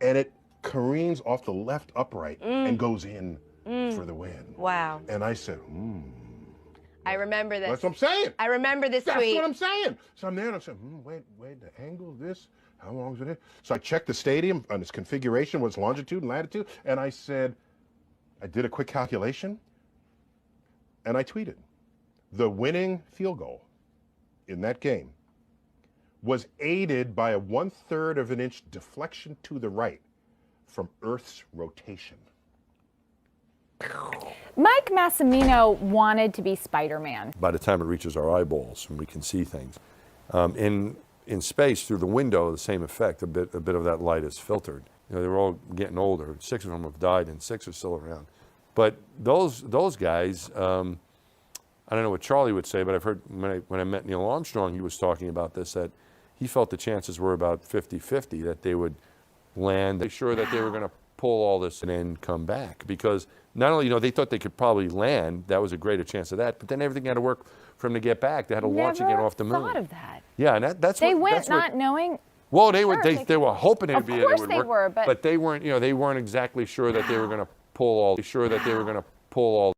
and it careens off the left upright and goes in for the win. Wow. And I said, I remember this. That's what I'm saying. I remember this That's tweet. what I'm saying. So I'm there and I'm saying, wait, the angle of this, how long is it? So I checked the stadium on its configuration, what's longitude and latitude, and I said, I did a quick calculation, and I tweeted, the winning field goal in that game was aided by a 1/3 of an inch deflection to the right from Earth's rotation. Mike Massimino wanted to be Spider-Man. By the time it reaches our eyeballs and we can see things. In space, through the window, the same effect, a bit of that light is filtered. You know, they're all getting older. 6 of them have died and 6 are still around. But those guys, I don't know what Charlie would say, but I've heard when I met Neil Armstrong, he was talking about this, that he felt the chances were about 50-50 that they would land. They were sure that they were going to pull all this and then come back, because not only, they thought they could probably land, that was a greater chance of that, but then everything had to work for them to get back. They had to launch again off the moon. Never thought of that. Yeah, and that's they what went that's not what, knowing. Well, they were hoping it would be. Of course it would they work, were, but they weren't. They weren't exactly sure that they were going to pull all. Sure that they were going to pull all.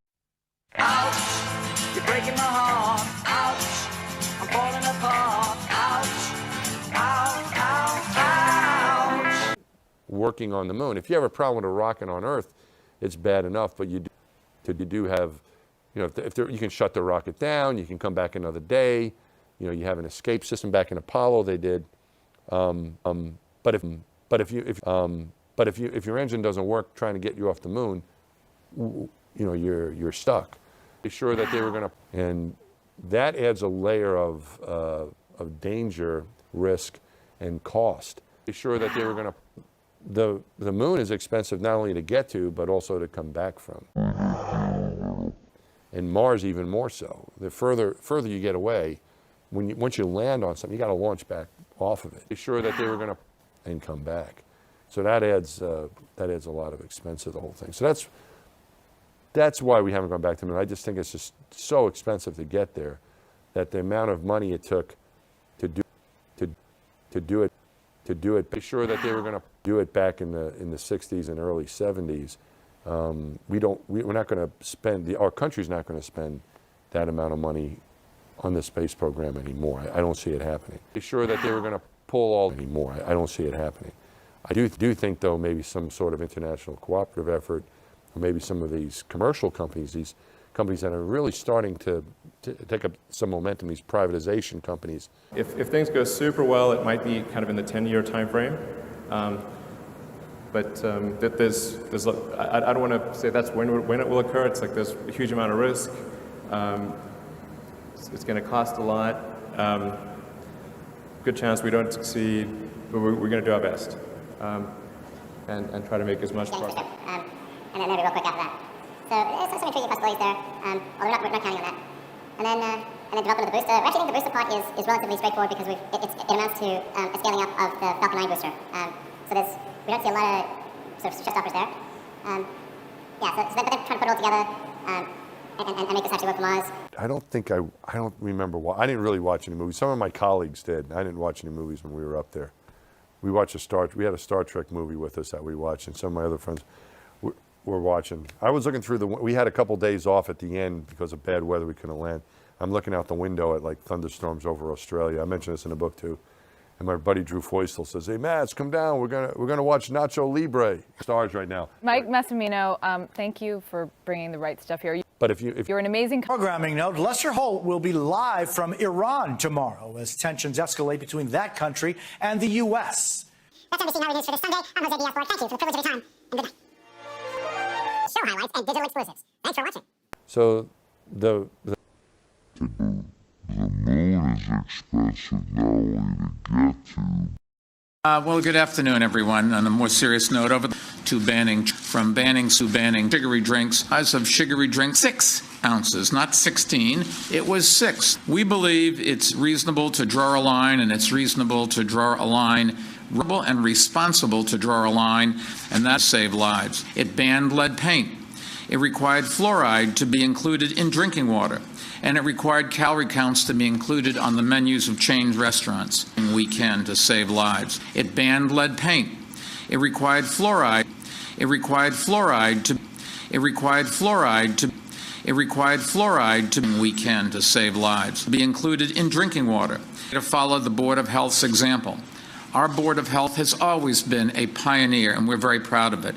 Ouch, you're breaking my heart. Ouch, I'm falling apart. Ouch, ow, ow, ouch. Working on the moon. If you have a problem with a rocket on Earth, it's bad enough. But you do have, if you can shut the rocket down, you can come back another day. You have an escape system. Back in Apollo, they did. But if your engine doesn't work trying to get you off the moon, you're stuck. Be sure that they were going to, and that adds a layer of danger, risk, and cost. Be sure that they were going to. The moon is expensive not only to get to, but also to come back from. And Mars even more so. The further you get away, once you land on something, you got to launch back off of it. Be sure that they were going to and come back. So that adds a lot of expense to the whole thing. So that's why we haven't gone back to the moon. I just think it's just so expensive to get there, that the amount of money it took to do it. Be sure that they were going to do it back in the 60s and early 70s. We're not going to spend. Our country's not going to spend that amount of money on the space program anymore. I don't see it happening. Be sure that they were going to pull all anymore. I don't see it happening. I do think, though, maybe some sort of international cooperative effort, or maybe some of these commercial companies, these companies that are really starting to take up some momentum, these privatization companies. If things go super well, it might be kind of in the 10-year time frame. But there's I don't want to say that's when it will occur. It's like there's a huge amount of risk. It's going to cost a lot. Good chance we don't succeed, but we're going to do our best and try to make as much progress. And then maybe real quick after that. So there's some intriguing possibilities there, although we're not counting on that. And then development of the booster. We actually think the booster part is relatively straightforward because it amounts to a scaling up of the Falcon 9 booster. So we don't see a lot of sort of showstoppers there. But then trying to put it all together and make this actually work for Mars. I don't remember why. I didn't really watch any movies. Some of my colleagues did. I didn't watch any movies when we were up there. We had a Star Trek movie with us that we watched, and some of my other friends were watching. I was looking through we had a couple days off at the end because of bad weather. We couldn't land. I'm looking out the window at like thunderstorms over Australia. I mentioned this in the book too. And my buddy Drew Feustel says, "Hey, Mats, come down. We're gonna watch Nacho Libre." Stars right now. Mike Massimino, thank you for bringing the right stuff here. But if you're an amazing programming note, Lester Holt will be live from Iran tomorrow as tensions escalate between that country and the U.S. That's NBC Now News for this Sunday. I'm Jose Diaz. Thank you for the privilege of your time, and good night. Show highlights and digital exclusives. Thanks for watching. So the moon is expensive not only to get to. Well, good afternoon, everyone. On a more serious note, banning sugary drinks. Size of sugary drinks, 6 ounces, not 16. It was 6. We believe it's reasonable to draw a line, and it's reasonable to draw a line, and responsible to draw a line, and that save lives. It banned lead paint. It required fluoride to be included in drinking water, and it required calorie counts to be included on the menus of chain restaurants. We can to save lives. It banned lead paint. It required fluoride. It required fluoride to. It required fluoride to. It required fluoride to we can to save lives. Be included in drinking water. To follow the Board of Health's example. Our Board of Health has always been a pioneer, and we're very proud of it.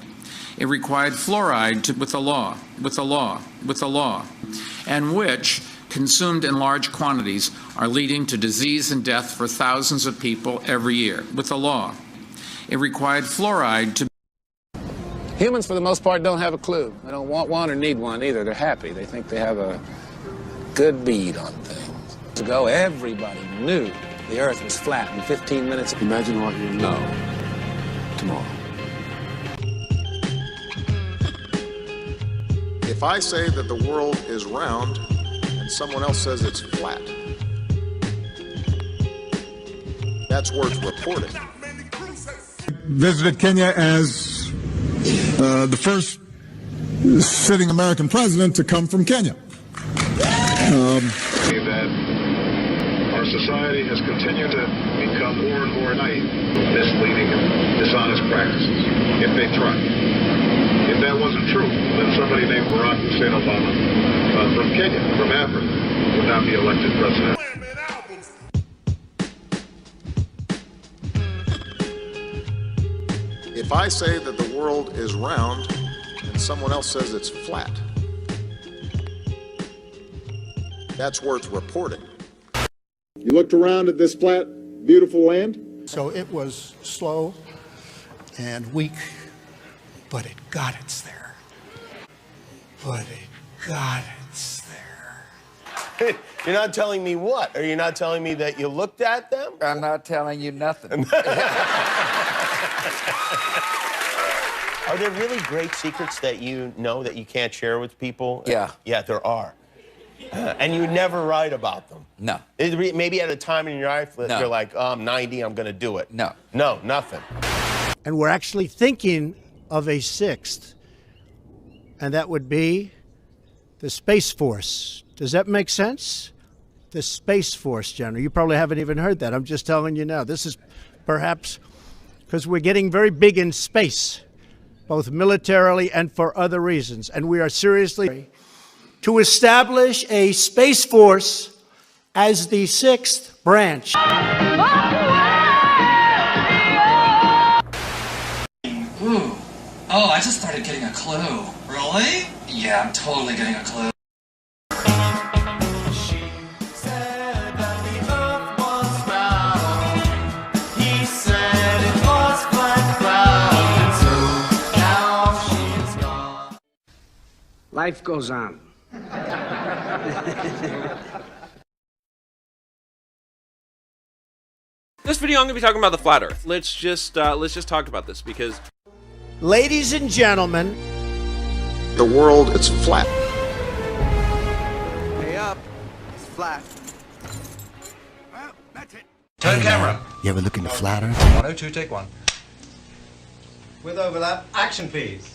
It required fluoride to, with the law, and which, consumed in large quantities, are leading to disease and death for thousands of people every year. With the law. It required fluoride to. Humans, for the most part, don't have a clue. They don't want one or need one either. They're happy. They think they have a good bead on things. Ago, everybody knew the Earth was flat in 15 minutes. Imagine what you know tomorrow. If I say that the world is round and someone else says it's flat, that's worth reporting. Visited Kenya as the first sitting American president to come from Kenya. That our society has continued to become more and more naive, misleading and dishonest practices, if they try. If that wasn't true, then somebody named Barack Hussein Obama from Kenya, from Africa, would not be elected president. If I say that the world is round and someone else says it's flat, that's worth reporting. You looked around at this flat, beautiful land? So it was slow and weak, but it got its there. You're not telling me what? Are you not telling me that you looked at them? I'm not telling you nothing. Are there really great secrets that you know that you can't share with people? Yeah. Yeah, there are. And you never write about them? No. Maybe at a time in your life that you're like, oh, I'm 90, I'm going to do it. No. No, nothing. And we're actually thinking of a sixth, and that would be the Space Force. Does that make sense? The Space Force, General. You probably haven't even heard that. I'm just telling you now. This is perhaps because we're getting very big in space, both militarily and for other reasons. And we are seriously to establish a Space Force as the sixth branch. Ooh. Oh, I just started getting a clue. Really? Yeah, I'm totally getting a clue. Life goes on. This video, I'm going to be talking about the flat Earth. Let's just talk about this because, ladies and gentlemen, the world is flat. Hey up, it's flat. Well, that's it. Turn camera. You ever look in the flat Earth? 102, take one. With overlap, action please.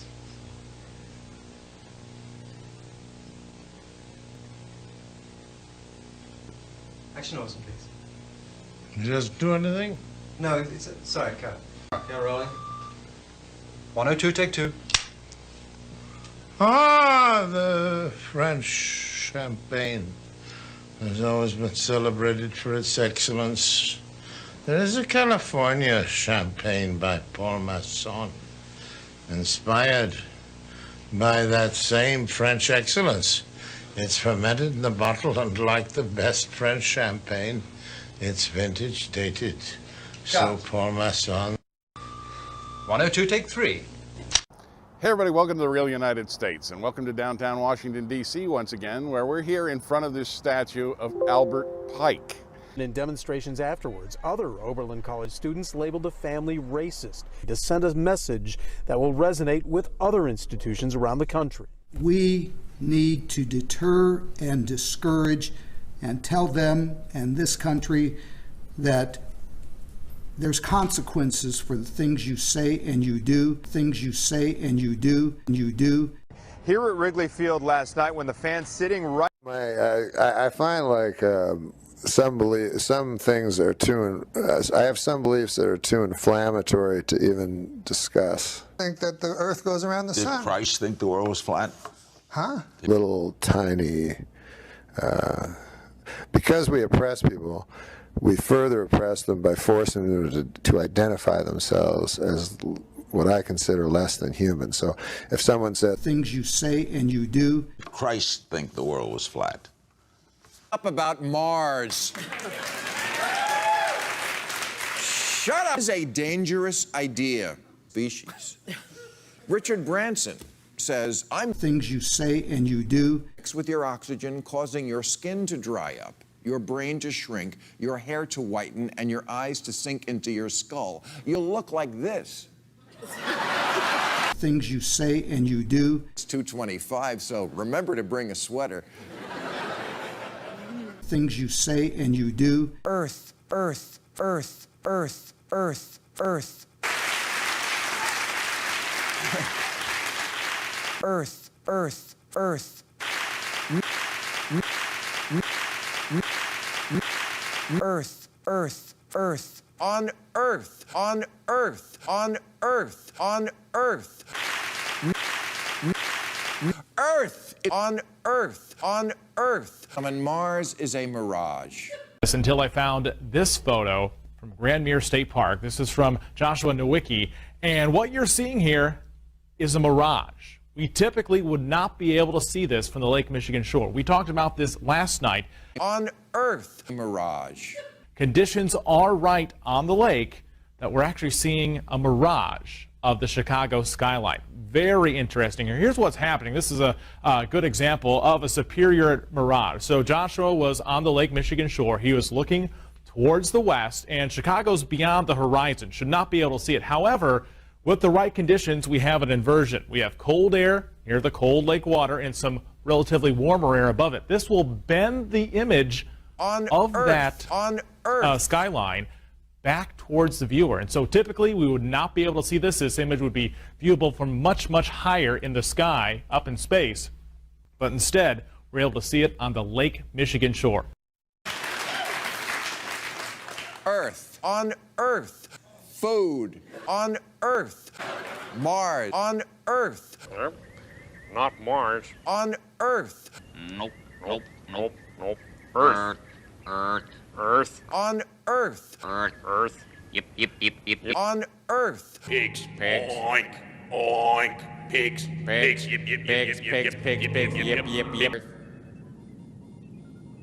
Action awesome, please. Just do anything? No, sorry, cut. Yeah, rolling. 102, take two. Ah, the French champagne has always been celebrated for its excellence. There is a California champagne by Paul Masson, inspired by that same French excellence. It's fermented in the bottle, and like the best French champagne, it's vintage dated. So Paul Masson. 102, take three. Hey everybody, welcome to the real United States, and welcome to downtown Washington, D.C. once again, where we're here in front of this statue of Albert Pike. In demonstrations afterwards, other Oberlin College students labeled the family racist to send a message that will resonate with other institutions around the country. we need to deter and discourage and tell them and this country that there's consequences for the things you say and you do, things you say and you do, and you do. Here at Wrigley Field last night when the fans sitting right... I find like some things are too. I have some beliefs that are too inflammatory to even discuss. Think that the Earth goes around the sun. Did Christ think the world was flat? Huh? Little tiny. Because we oppress people, we further oppress them by forcing them to identify themselves as what I consider less than human. So if someone said things you say and you do. Did Christ think the world was flat? Up about Mars. Shut up. This is a dangerous idea. Species. Richard Branson says, I'm things you say and you do. With your oxygen, causing your skin to dry up, your brain to shrink, your hair to whiten, and your eyes to sink into your skull. You'll look like this. Things you say and you do. It's 2:25, so remember to bring a sweater. Things you say and you do. Earth, earth, earth, earth, earth, earth. Earth, earth, earth. Earth, earth, earth. On earth, on earth, on earth, on earth. Earth, on earth, on earth. And Mars is a mirage. Until I found this photo from Grand Mere State Park. This is from Joshua Nowicki, and what you're seeing here is a mirage. We typically would not be able to see this from the Lake Michigan shore. We talked about this last night. On Earth, mirage. Conditions are right on the lake that we're actually seeing a mirage of the Chicago skyline. Very interesting here. Here's what's happening. This is a good example of a superior mirage. So Joshua was on the Lake Michigan shore. He was looking towards the west, and Chicago's beyond the horizon. Should not be able to see it. However, with the right conditions, we have an inversion. We have cold air near the cold lake water and some relatively warmer air above it. This will bend the image of that skyline back towards the viewer. And so typically we would not be able to see this. This image would be viewable from much, much higher in the sky, up in space. But instead, we're able to see it on the Lake Michigan shore. Earth, on Earth. Food, on Earth. Mars, on Earth. Not Mars. On Earth. Nope, nope, nope, nope. Earth. Earth. Earth. On Earth. Earth. Earth. Yep. On Earth. Pigs. Pigs. Oink. Oink. Pigs. Pigs. Yip, yip, pigs. Pigs. Pigs. Pigs. Yip, yip, yip.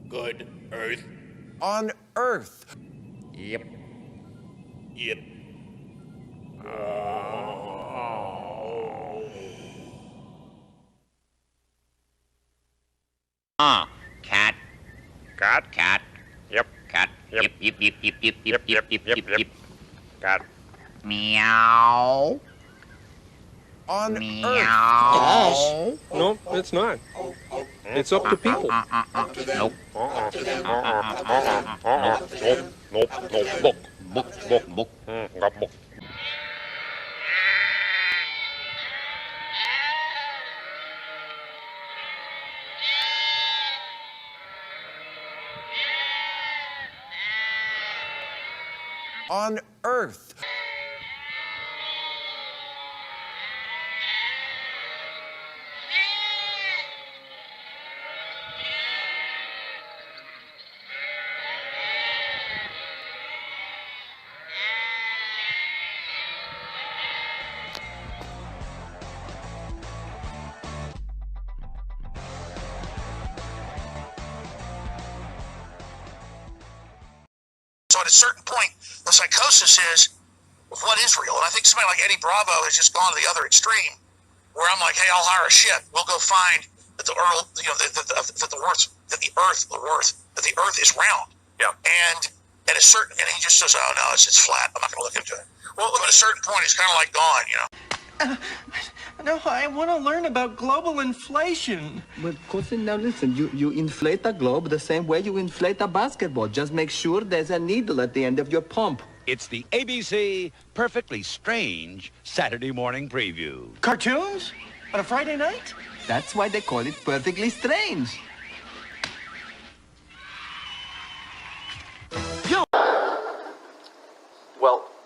Good. Earth. On Earth. Yep. Yep. Cat. Cat. Cat. Yep. Cat. Yep. Yip, yip, yip, yip, yip, Yep. Yep. Yep. Yep. Yep. Cat. Meow. On Meow. Earth. No, it's not. It's up to people. Nope. Nope. Nope. Book. Book. Got book. On Earth. So at a certain point, the psychosis is, what is real? And I think somebody like Eddie Bravo has just gone to the other extreme, where I'm like, hey, I'll hire a ship. We'll go find that the Earth, that the Earth is round. Yeah. And at a certain, and he just says, oh no, it's flat. I'm not going to look into it. Well, at a certain point, it's kind of like gone, you know. No, I want to learn about global inflation. But cousin, now listen, you inflate a globe the same way you inflate a basketball. Just make sure there's a needle at the end of your pump. It's the ABC Perfectly Strange Saturday Morning Preview. Cartoons? On a Friday night? That's why they call it Perfectly Strange.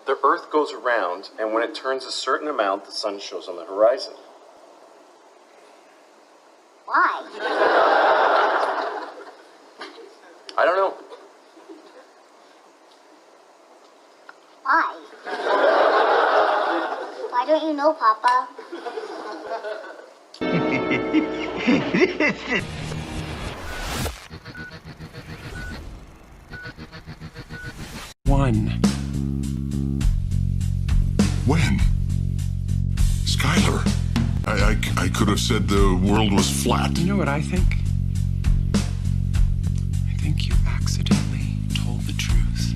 The Earth goes around, and when it turns a certain amount, the sun shows on the horizon. Why? I don't know. Why? Why don't you know, Papa? When? Skylar, I could have said the world was flat. You know what I think? I think you accidentally told the truth.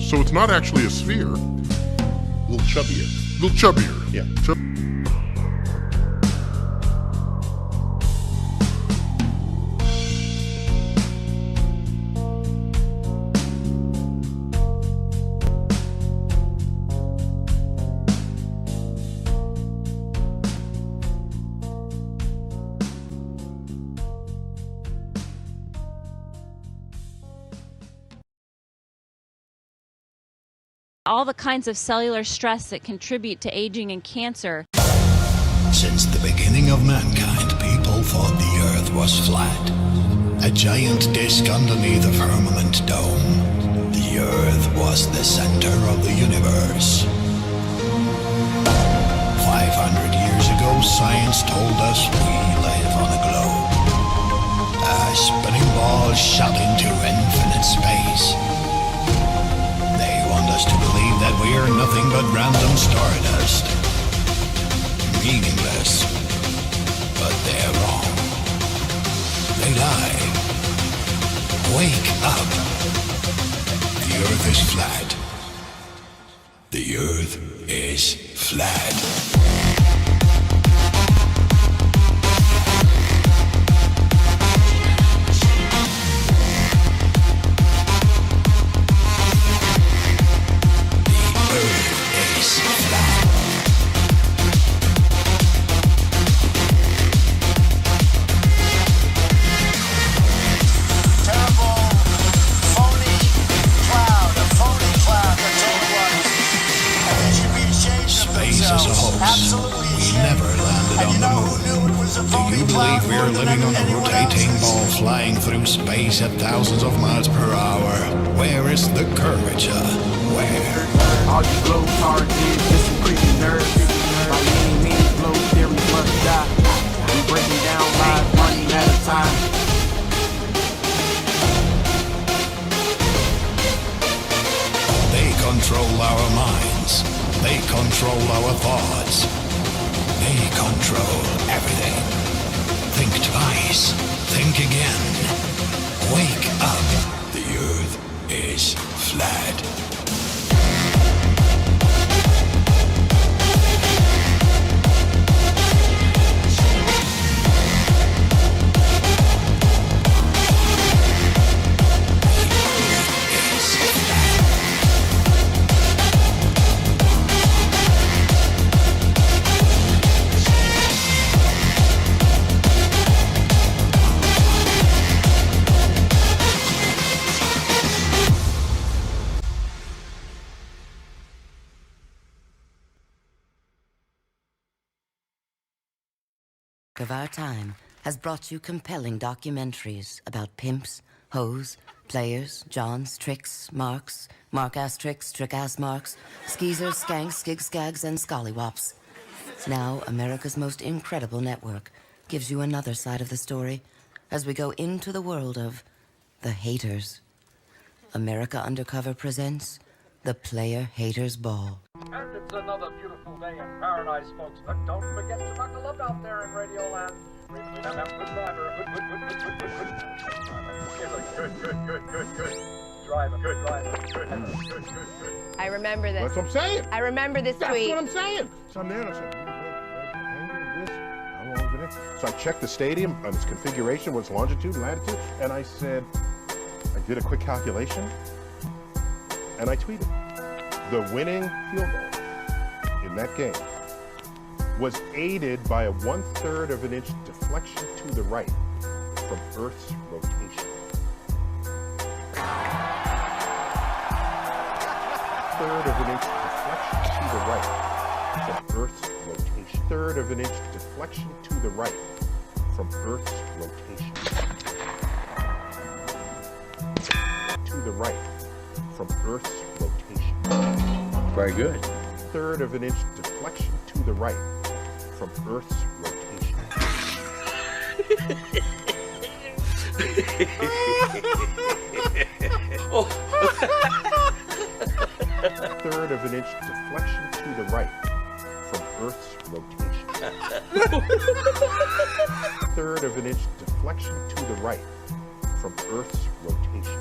So it's not actually a sphere. A little chubbier. A little chubbier. Yeah. All the kinds of cellular stress that contribute to aging and cancer. Since the beginning of mankind, people thought the Earth was flat. A giant disk underneath a firmament dome. The Earth was the center of the universe. 500 years ago, science told us we live on a globe. A spinning ball shot into infinite space. Us to believe that we are nothing but random stardust. Meaningless. But they're wrong. They lie. Wake up. The Earth is flat. The Earth is flat. Through space at thousands of miles per hour. Where is the curvature? Where? All you globetrotters is just some creepy nerves. By any means, flow theory must die. We breaking down lives one at a time. They control our minds. They control our thoughts. They control everything. Think twice. Think again. Wake up. The Earth is flat. Of our time has brought you compelling documentaries about pimps, hoes, players, johns, tricks, marks, mark-ass tricks, trick-ass marks, skeezers, skanks, skig-skags, and scallywops. Now, America's most incredible network gives you another side of the story as we go into the world of the haters. America Undercover presents The Player Haters Ball. And it's another beautiful day in paradise, folks. But don't forget to buckle up out there in Radioland. Remember, good driver. Good driver. Good driver. Good. I remember this. That's what I'm saying. I remember this tweet. That's what I'm saying. So I'm there and I said, how long has it been? So I checked the stadium on its configuration, what's longitude and latitude, and I said, I did a quick calculation, and I tweeted. The winning field goal in that game was aided by a 1/3 of an inch deflection to the right from Earth's rotation. Third of an inch deflection to the right from Earth's rotation. Third of an inch deflection to the right from Earth's rotation. To the right from Earth's rotation. Very good. Third of an inch deflection to the right from Earth's rotation. Third of an inch deflection to the right from Earth's rotation. Third of an inch deflection to the right from Earth's rotation.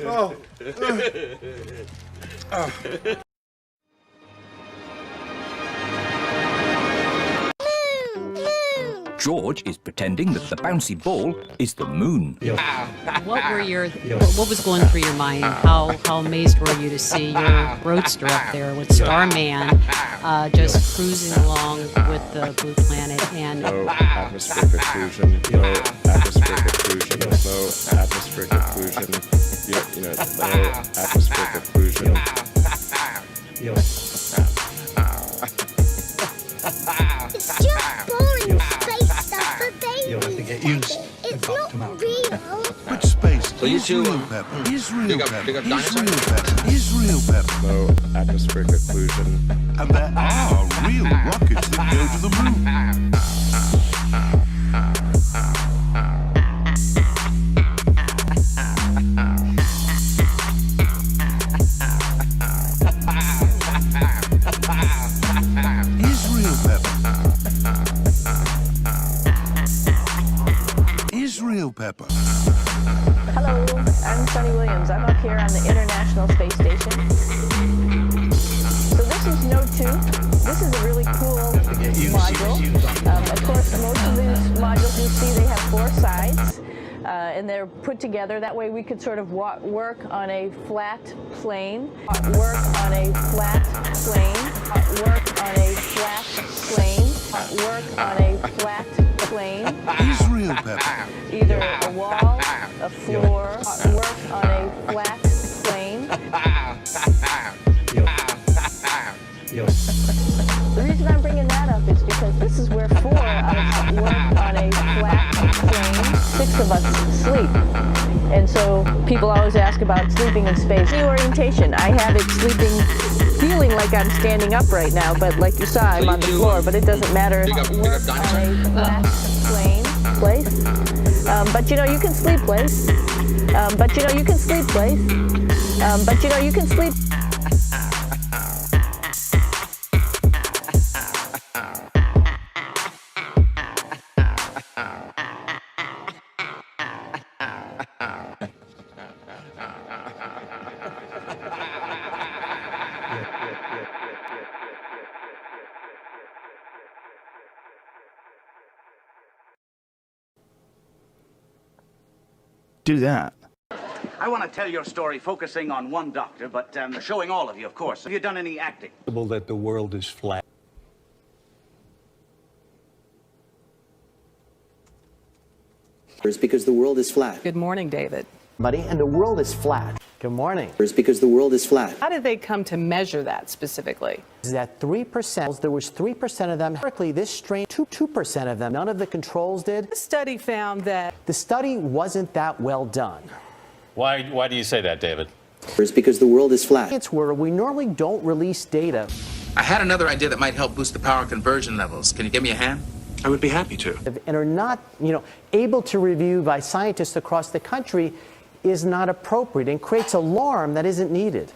Oh. George is pretending that the bouncy ball is the moon. What was going through your mind? How amazed were you to see your roadster up there with Starman just cruising along with the blue planet and no atmospheric occlusion, no atmospheric occlusion, no atmospheric occlusion, no atmospheric occlusion. It's just boring space stuff for babies. You'll have to get used It's not real. Which space? So you two, Israel pepper. Israel dig up pepper. dinosaurs? Israel pepper. Israel pepper. No atmospheric occlusion. And there are real rockets that go to the moon. Israel pepper. Israel pepper. Hello, I'm Sunny Williams. I'm up here on the International Space Station. So this is Node 2. This is a really cool module. Of course, most of these modules you see, they have 4 sides. And they're put together. That way we could sort of work on a flat plane. Work on a flat plane. Work on a flat plane. Work on a flat plane. Israel pepper. Either a wall, a floor, work on a flat plane. The reason I'm bringing that up is because this is where 4 of us work on a flat plane. 6 of us sleep. And so people always ask about sleeping in space. The orientation, I have it feeling like I'm standing up right now, but like you saw, I'm on the floor, but it doesn't matter. Work on a flat plane place. But you know, you can sleep place. But you know, you can sleep place. But you know, you can sleep. Do that. I want to tell your story focusing on one doctor, but showing all of you, of course. Have you done any acting? That the world is flat. It's because the world is flat. Good morning, David. Buddy, and the world is flat. Good morning. It's because the world is flat. How did they come to measure that specifically? Is that 3%? There was 3% of them. Historically, this strain, 2% of them. None of the controls did. The study found that the study wasn't that well done. Why do you say that, David? It's because the world is flat. It's where we normally don't release data. I had another idea that might help boost the power conversion levels. Can you give me a hand? I would be happy to. And are not, able to review by scientists across the country is not appropriate and creates alarm that isn't needed.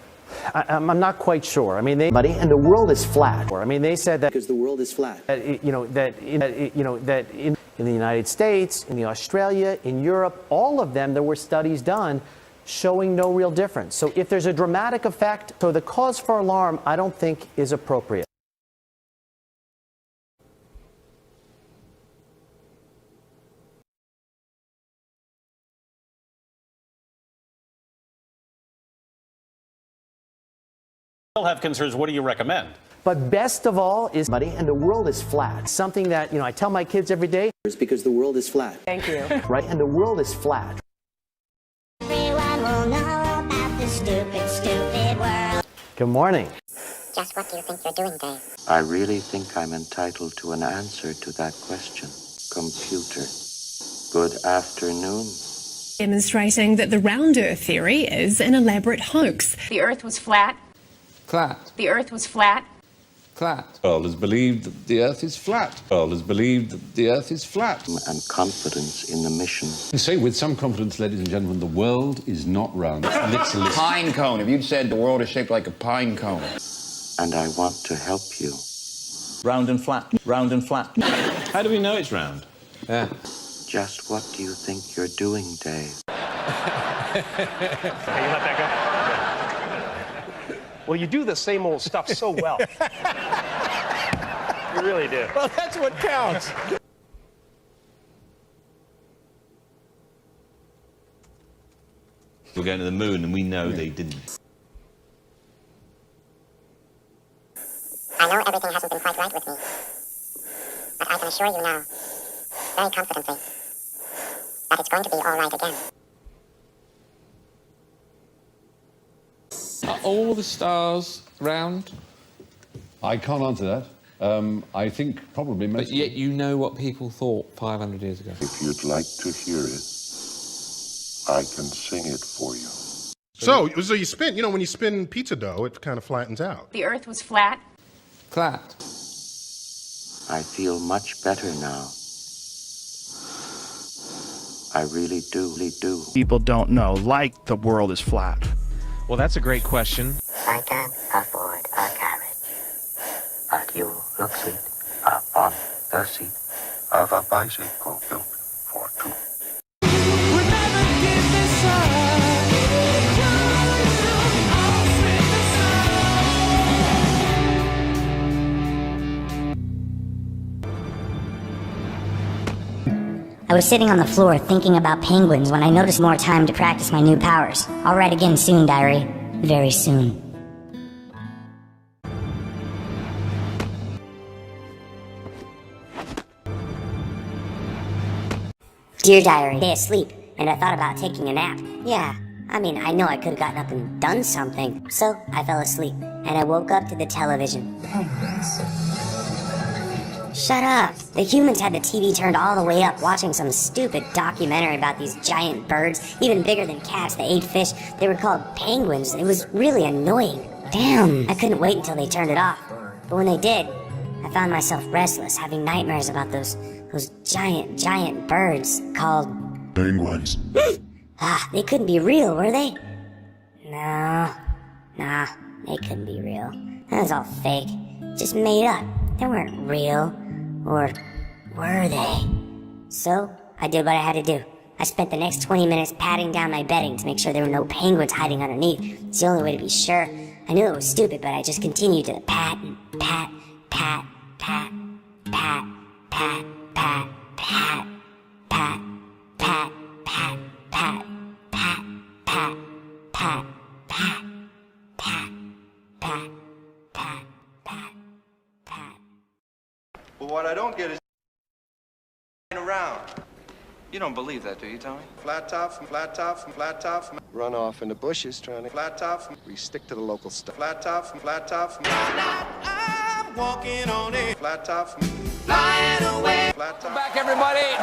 I'm not quite sure. I mean, Buddy, and the world is flat. I mean, they said that because the world is flat. That in the United States, in Australia, in Europe, all of them, there were studies done showing no real difference. So if there's a dramatic effect, so the cause for alarm, I don't think is appropriate. Still have concerns. What do you recommend? But best of all is, and the world is flat. Something that, I tell my kids every day. It's because the world is flat. Thank you. Right? And the world is flat. Everyone will know about the stupid, stupid world. Good morning. Just what do you think you're doing, Dave? I really think I'm entitled to an answer to that question. Computer. Good afternoon. Demonstrating that the round Earth theory is an elaborate hoax. The Earth was flat. Flat. The Earth was flat. Flat. The world has believed that the Earth is flat. The world has believed that the Earth is flat. And confidence in the mission. You say with some confidence, ladies and gentlemen, the world is not round. Literally. Pine cone. If you'd said the world is shaped like a pine cone. And I want to help you. Round and flat. Round and flat. How do we know it's round? Yeah. Just what do you think you're doing, Dave? Hey, you let that go? Well, you do the same old stuff so well. You really do. Well, that's what counts. We're going to the moon, and we know they didn't. I know everything hasn't been quite right with me, but I can assure you now, very confidently, that it's going to be all right again. Are all the stars round? I can't answer that. I think probably most. But yet you know what people thought 500 years ago. If you'd like to hear it, I can sing it for you. So you spin, when you spin pizza dough, it kind of flattens out. The Earth was flat. Flat. I feel much better now. I really do. People don't know, like the world is flat. Well, that's a great question. I can afford a carriage, but you look sweet up on the seat of a bicycle built for two. I was sitting on the floor thinking about penguins when I noticed more time to practice my new powers. I'll write again soon, diary. Very soon. Dear diary, stay asleep, and I thought about taking a nap. Yeah, I know I could have gotten up and done something. So I fell asleep, and I woke up to the television. Penguins. Shut up! The humans had the TV turned all the way up watching some stupid documentary about these giant birds, even bigger than cats that ate fish. They were called penguins. It was really annoying. Damn, I couldn't wait until they turned it off. But when they did, I found myself restless, having nightmares about those giant birds called... penguins. They couldn't be real, were they? No, nah, they couldn't be real. That was all fake. Just made up. They weren't real. Or were they? So, I did what I had to do. I spent the next 20 minutes patting down my bedding to make sure there were no penguins hiding underneath. It's the only way to be sure. I knew it was stupid, but I just continued to pat and pat, pat, pat, pat, pat, pat, pat, pat, pat, pat, pat, pat, pat, pat, pat, pat, pat, pat, pat, pat. Well, what I don't get is around. You don't believe that, do you, Tony? Flat top, flat top, flat top. Run off in the bushes trying to flat top. We stick to the local stuff. Flat top, flat top. I'm walking on it. Flat top. Flying away. Flat top. Back, everybody.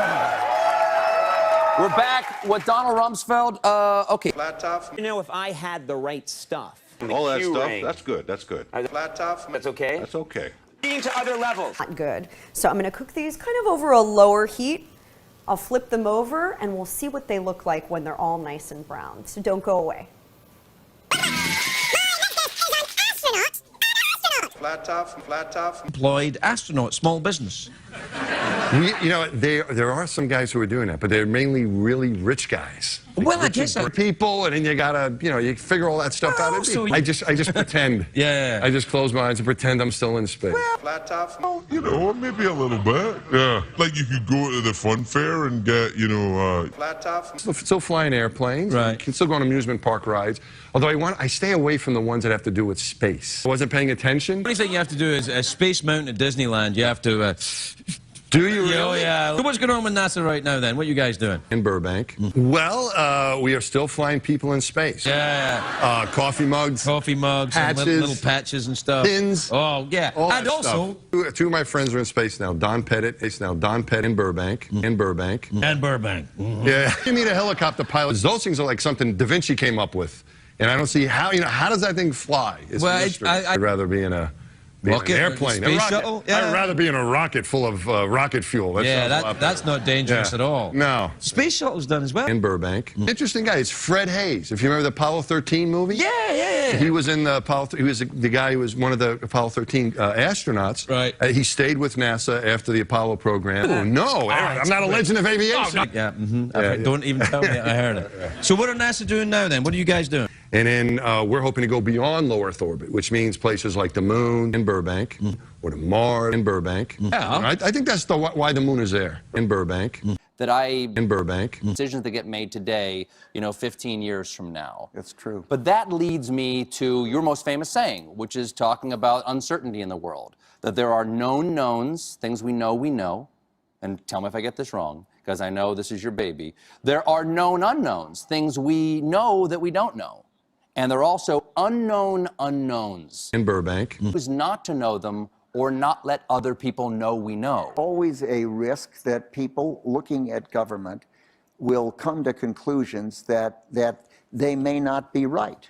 We're back with Donald Rumsfeld. Okay. Flat top. If I had the right stuff. All that stuff, that's good, that's good. Flat top. That's okay? That's okay. To other levels. Not good. So I'm going to cook these kind of over a lower heat. I'll flip them over and we'll see what they look like when they're all nice and brown. So don't go away. Flat top, flat top. Employed astronaut, small business. There are some guys who are doing that, but they're mainly really rich guys. Well, I guess people, and then you gotta, you figure all that stuff out. so I just pretend. Yeah. I just close my eyes and pretend I'm still in space. Flat top. Maybe a little bit. Yeah. Like you could go to the fun fair and get, Flat top. Still flying airplanes. Right. Can still go on amusement park rides. Although I stay away from the ones that have to do with space. I wasn't paying attention. The only thing you have to do is a Space Mountain at Disneyland. You have to. Do you really? Oh, yeah. So what's going on with NASA right now, then? What are you guys doing? In Burbank. Well, we are still flying people in space. Yeah. Coffee mugs. Patches. Little patches and stuff. Pins. Oh, yeah. And also... Two of my friends are in space now. Don Pettit. Don Pettit in Burbank. In Burbank. And Burbank. Yeah. You meet a helicopter pilot. Those things are like something Da Vinci came up with. And I don't see how, how does that thing fly? It's a mystery. I'd rather be in an airplane. Space shuttle? Yeah. I'd rather be in a rocket full of rocket fuel. That's not dangerous at all. No. Space shuttle's done as well. In Burbank. Interesting guy. It's Fred Hayes. If you remember the Apollo 13 movie? Yeah. He was in the Apollo. He was the guy who was one of the Apollo 13 astronauts. Right. He stayed with NASA after the Apollo program. Oh no! I'm not a legend of aviation. Don't even tell me. I heard it. So what are NASA doing now then? What are you guys doing? And then we're hoping to go beyond low Earth orbit, which means places like the moon in Burbank, or to Mars in Burbank. Yeah. I think that's why the moon is there, in Burbank. In Burbank. Decisions that get made today, 15 years from now. That's true. But that leads me to your most famous saying, which is talking about uncertainty in the world. That there are known knowns, things we know, and tell me if I get this wrong, because I know this is your baby. There are known unknowns, things we know that we don't know. And there are also unknown unknowns. In Burbank. Is not to know them or not let other people know we know. Always a risk that people looking at government will come to conclusions that they may not be right.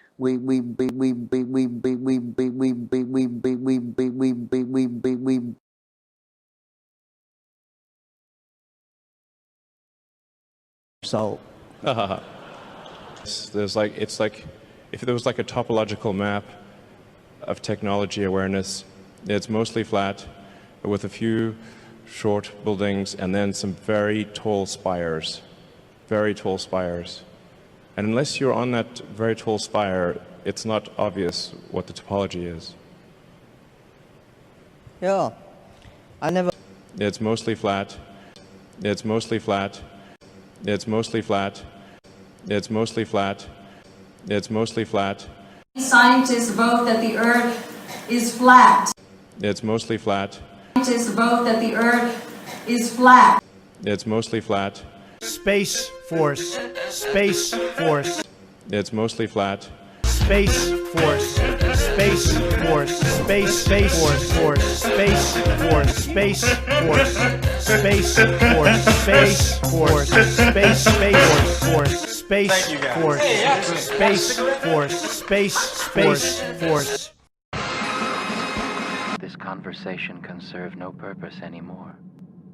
So it's like if there was like a topological map of technology awareness, it's mostly flat with a few short buildings and then some very tall spires. And unless you're on that very tall spire, it's not obvious what the topology is. Yeah, I never... It's mostly flat. It's mostly flat. It's mostly flat. It's mostly flat. It's mostly flat. Scientists vote that the Earth is flat. It's mostly flat. Scientists vote that the Earth is flat. It's mostly flat. Space Force. Space Force. It's mostly flat. Space Force. Space Force. Space Force. Force. Space Force. Space Force. Space Force. Space Force. Space Force. Space Force. Space Force. Space Force. This conversation can serve no purpose anymore.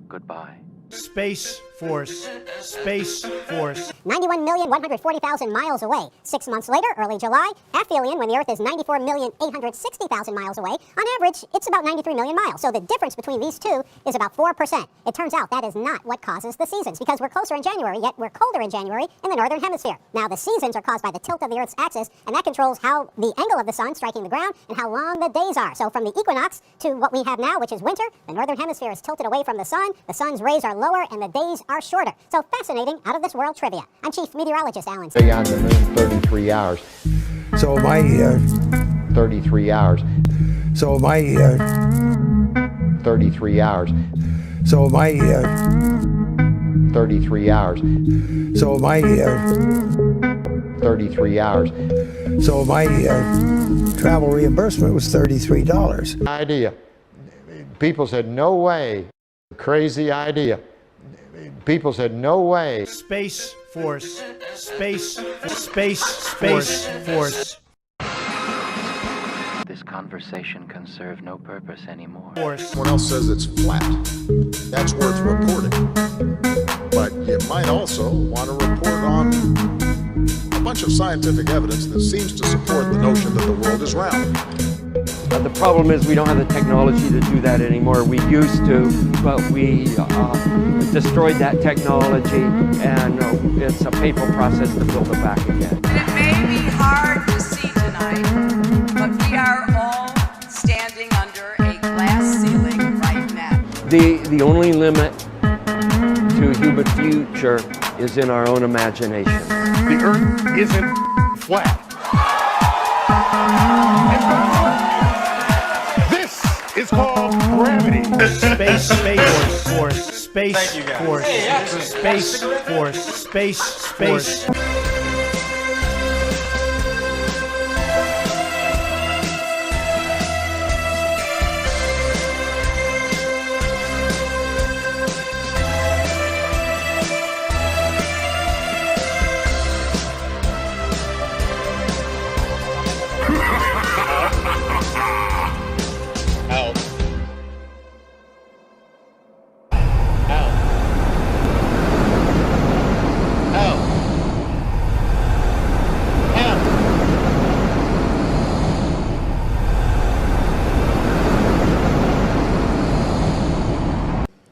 Goodbye. Space Force. Space Force. 91,140,000 miles away. 6 months later, early July, aphelion, when the Earth is 94,860,000 miles away. On average, it's about 93 million miles. So the difference between these two is about 4%. It turns out that is not what causes the seasons, because we're closer in January, yet we're colder in January in the northern hemisphere. Now, the seasons are caused by the tilt of the Earth's axis, and that controls how the angle of the sun striking the ground and how long the days are. So from the equinox to what we have now, which is winter, the northern hemisphere is tilted away from the sun's rays are lower, and the days are shorter. So fascinating, out-of-this-world trivia. I'm Chief Meteorologist Alan. Stay on the moon 33 hours. So my... 33 hours. So my... 33 hours. So my... 33 hours. So my... 33 hours. So my travel reimbursement was $33. Idea. People said, no way. Crazy idea. People said, no way. Space Force. Space Force. This conversation can serve no purpose anymore. Someone else says it's flat. That's worth reporting. But you might also want to report on a bunch of scientific evidence that seems to support the notion that the world is round. The problem is we don't have the technology to do that anymore. We used to, but we destroyed that technology, and it's a painful process to build it back again. It may be hard to see tonight, but we are all standing under a glass ceiling right now. The only limit to human future is in our own imagination. The Earth isn't flat. This is called gravity. Space force, space force, space force, space force.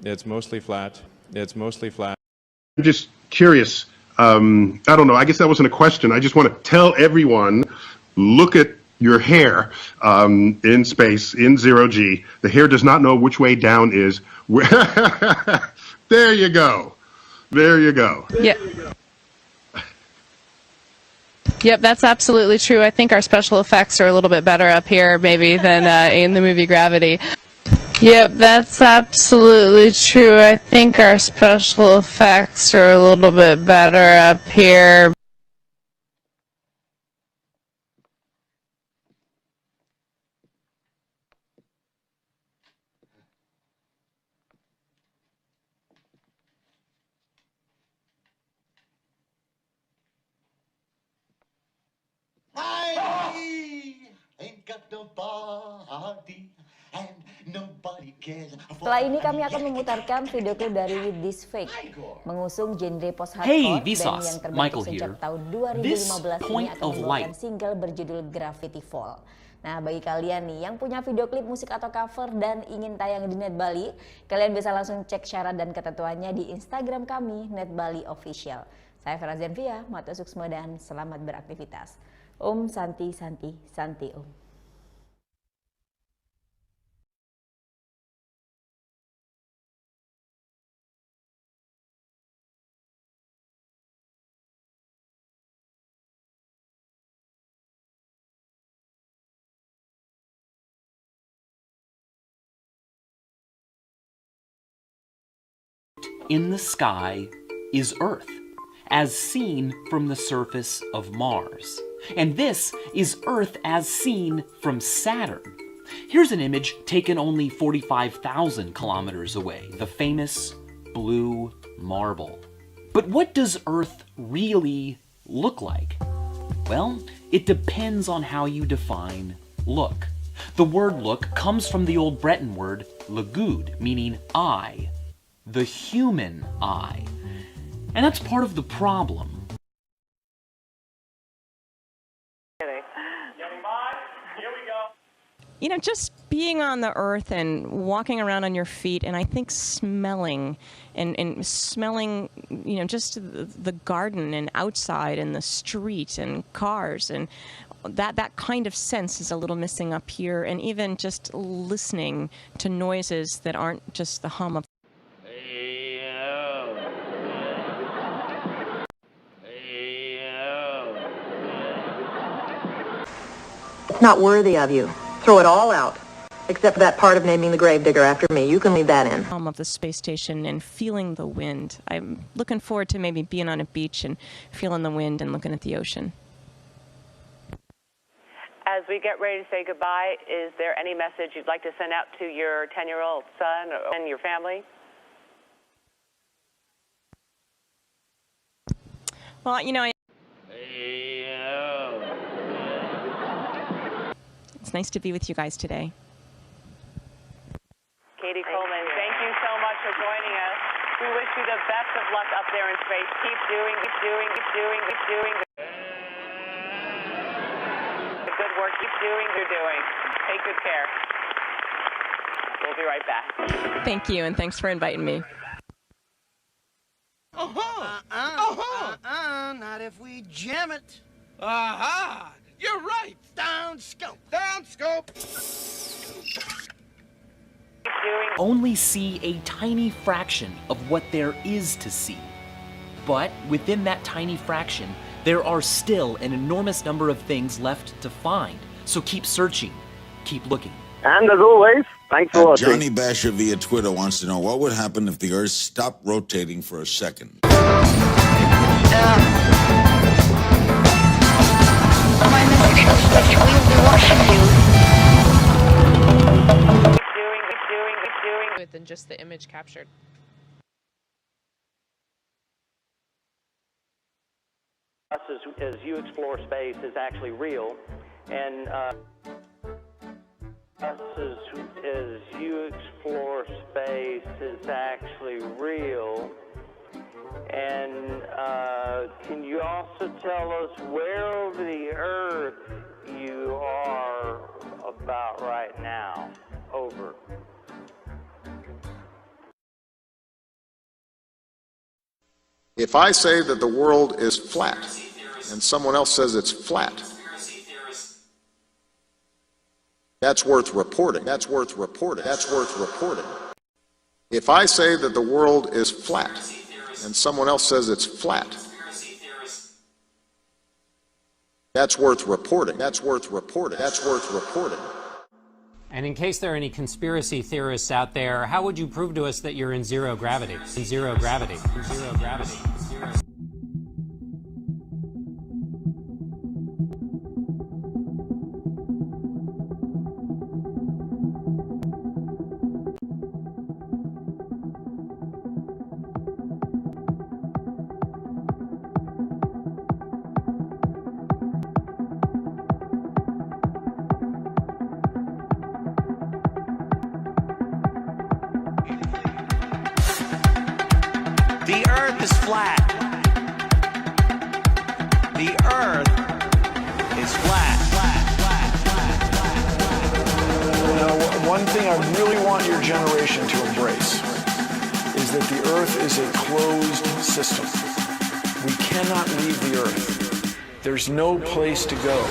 It's mostly flat. It's mostly flat. I'm just curious. I don't know. I guess that wasn't a question. I just want to tell everyone, look at your hair in space, in 0G. The hair does not know which way down is. There you go. There you go. Yeah. Yep, that's absolutely true. I think our special effects are a little bit better up here, maybe, than in the movie Gravity. Yep, that's absolutely true. I think our special effects are a little bit better up here. Setelah ini kami akan memutarkan video klip dari This Fake, mengusung genre post-hardcore band yang terbentuk sejak tahun 2015 ini akan membawakan single berjudul Gravity Fall. Nah, bagi kalian nih yang punya video klip musik atau cover dan ingin tayang di Net Bali, kalian bisa langsung cek syarat dan ketentuannya di Instagram kami, Net Bali Official. Saya Vera Zenvia, Mata Suksma, dan selamat beraktivitas. Om Santi Santi Santi Om. In the sky is Earth, as seen from the surface of Mars. And this is Earth as seen from Saturn. Here's an image taken only 45,000 kilometers away, the famous blue marble. But what does Earth really look like? Well, it depends on how you define look. The word look comes from the old Breton word lagud, meaning eye. The human eye. And that's part of the problem. You know, just being on the earth and walking around on your feet, and I think smelling and smelling, you know, just the garden and outside and the street and cars, and that kind of sense is a little missing up here. And even just listening to noises that aren't just the hum of not worthy of you. Throw it all out, except for that part of naming the gravedigger after me. You can leave that in. Of the space station and feeling the wind. I'm looking forward to maybe being on a beach and feeling the wind and looking at the ocean. As we get ready to say goodbye, is there any message you'd like to send out to your 10-year-old son and your family? Well, you know, it's nice to be with you guys today. Katie Coleman, thank you so much for joining us. We wish you the best of luck up there in space. Keep doing the good work. Keep doing what you're doing. Take good care. We'll be right back. Thank you, and thanks for inviting me. Not if we jam it. Aha! You're right. Down scope. Down scope. Only see a tiny fraction of what there is to see. But within that tiny fraction, there are still an enormous number of things left to find. So keep searching, keep looking. And as always, thanks for watching. Johnny Basher via Twitter wants to know what would happen if the Earth stopped rotating for a second. Than just the image captured. Us as you explore space is actually real, and us as you explore space is actually real. And can you also tell us where over the Earth you are about right now? Over. If I say that the world is flat, and someone else says it's flat, that's worth reporting. That's worth reporting. That's worth reporting. If I say that the world is flat, and someone else says it's flat, that's worth reporting. That's worth reporting. That's worth reporting. And in case there are any conspiracy theorists out there, how would you prove to us that you're in zero gravity? In zero gravity. In zero gravity. Zero. The Earth is flat. The Earth is flat. Now, one thing I really want your generation to embrace is that the Earth is a closed system. We cannot leave the Earth. There's no place to go.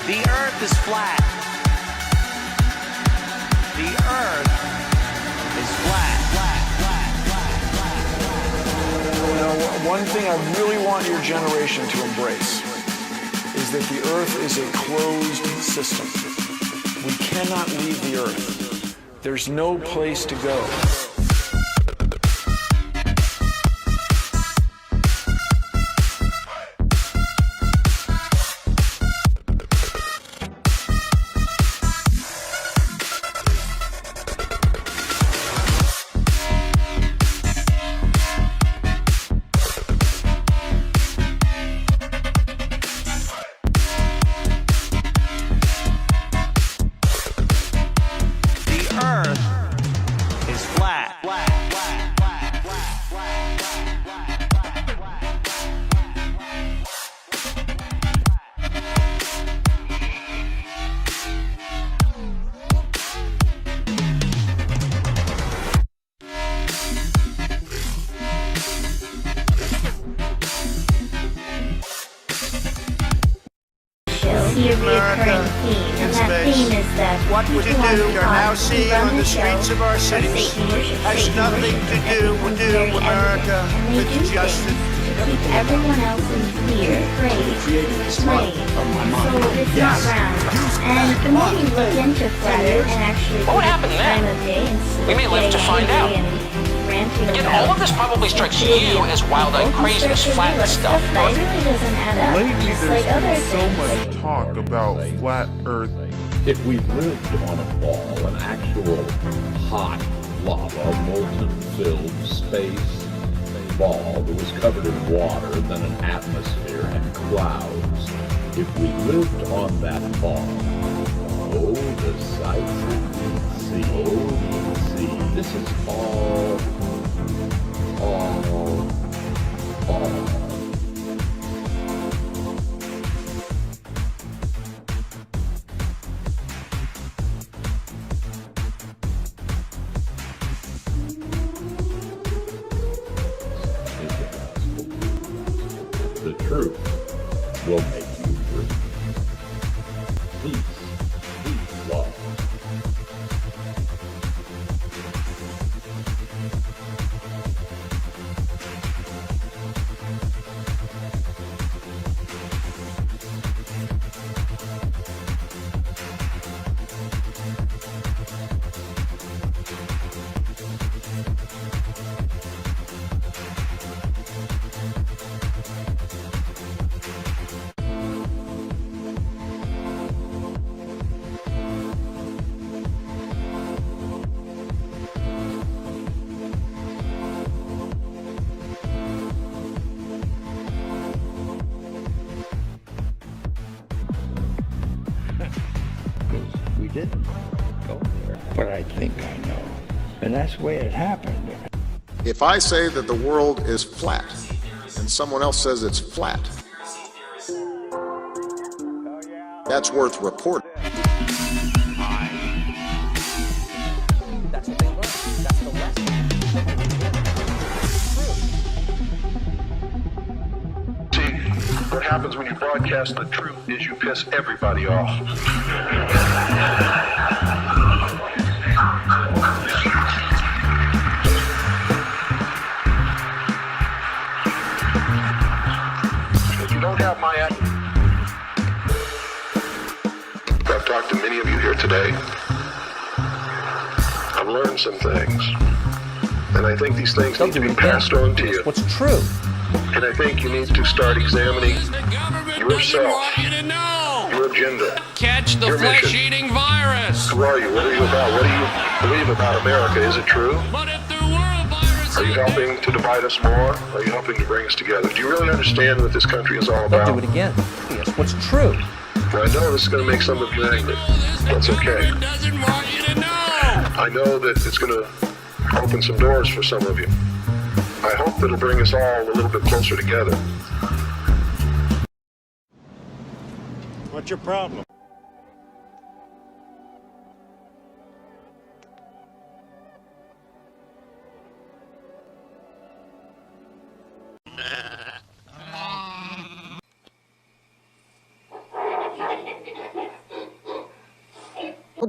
The Earth is flat. The Earth is flat. Now, one thing I really want your generation to embrace is that the Earth is a closed system. We cannot leave the Earth. There's no place to go. America in space. What we do you're now seeing on the streets of our cities has nothing to do with America with justice. keep everyone else in fear, afraid, afraid. So it's not round. And the more you look into flat Earth and actually What would happen time then? of day and We may live to find out. Again, all of this probably strikes you as wild-eyed craziness, flat stuff. But it really doesn't add up. Lately, Just there's like other been so things. much talk about flat Earth. If we lived on a ball, an actual hot lava, molten-filled space ball that was covered in water, then an atmosphere and clouds, if we lived on that ball, oh, the sights that we'd see, oh, we'd see. This is all. The truth will make you free. Peace, love. We didn't go there. But I think I know. And that's the way it happened. If I say that the world is flat and someone else says it's flat, that's worth reporting. That's what they learned. That's the lesson. See, what happens when you broadcast the truth is you piss everybody off. If you don't have my I've talked to many of you here today. I've learned some things. And I think these things need to be passed on to you. What's true? And I think you need to start examining yourself, your agenda, Catch the your mission. flesh-eating virus. Who are you? What are you about? What do you believe about America? Is it true? Are you helping to divide us more? Are you helping to bring us together? Do you really understand what this country is all about? Don't do it again. Yes, what's true? Well, I know this is going to make some of you angry. That's okay. I know that it's going to open some doors for some of you. I hope that it'll bring us all a little bit closer together. What's your problem?